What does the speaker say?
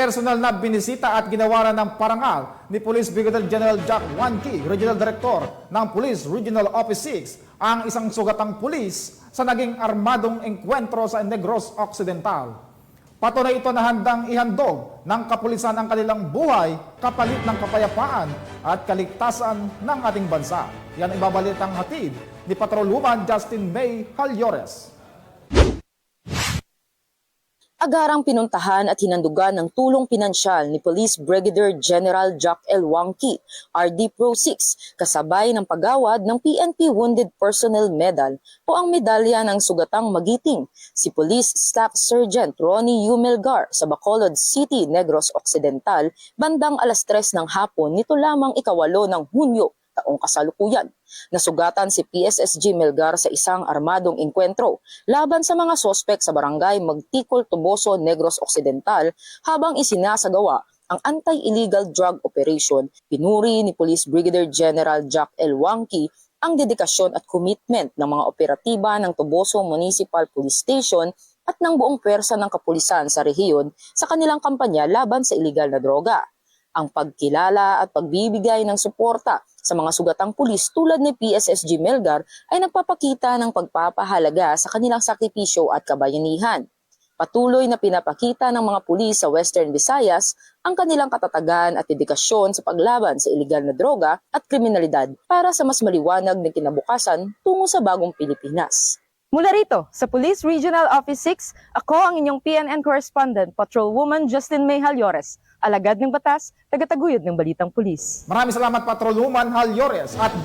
Personal na binisita at ginawaran ng parangal ni Police Brigadier General Jack Wanki, Regional Director ng Police Regional Office 6, ang isang sugatang pulis sa naging armadong engkwentro sa Negros Occidental. Patunay ito na handang ihandog ng kapulisan ang kanilang buhay kapalit ng kapayapaan at kaligtasan ng ating bansa. Yan ibabalitang hatid ni Patrolwoman Justin May Halyores. Agarang pinuntahan at hinandugan ng tulong pinansyal ni Police Brigadier General Jack L. Wanki, RD Pro 6, kasabay ng paggawad ng PNP Wounded Personnel Medal o ang medalya ng sugatang magiting, si Police Staff Sergeant Ronnie U. Melgar sa Bacolod City, Negros Occidental, bandang alas 3 ng hapon nito lamang ikawalo ng Hunyo, taong kasalukuyan. Nasugatan si PSSG Melgar sa isang armadong engkwentro laban sa mga sospek sa barangay Magtikol, Toboso, Negros Occidental habang isinasagawa ang anti-illegal drug operation. Pinuri ni Police Brigadier General Jack L. Wanki ang dedikasyon at commitment ng mga operatiba ng Toboso Municipal Police Station at ng buong pwersa ng kapulisan sa rehiyon sa kanilang kampanya laban sa illegal na droga. Ang pagkilala at pagbibigay ng suporta sa mga sugatang pulis tulad ni PSSG Melgar ay nagpapakita ng pagpapahalaga sa kanilang sakripisyo at kabayanihan. Patuloy na pinapakita ng mga pulis sa Western Visayas ang kanilang katatagan at dedikasyon sa paglaban sa iligal na droga at kriminalidad para sa mas maliwanag na kinabukasan tungo sa bagong Pilipinas. Mula rito, sa Police Regional Office 6, ako ang inyong PNN correspondent, Patrolwoman Justin May Halyores, alagad ng batas, tagataguyod ng balitang pulis. Maraming salamat Patrolwoman Halyores at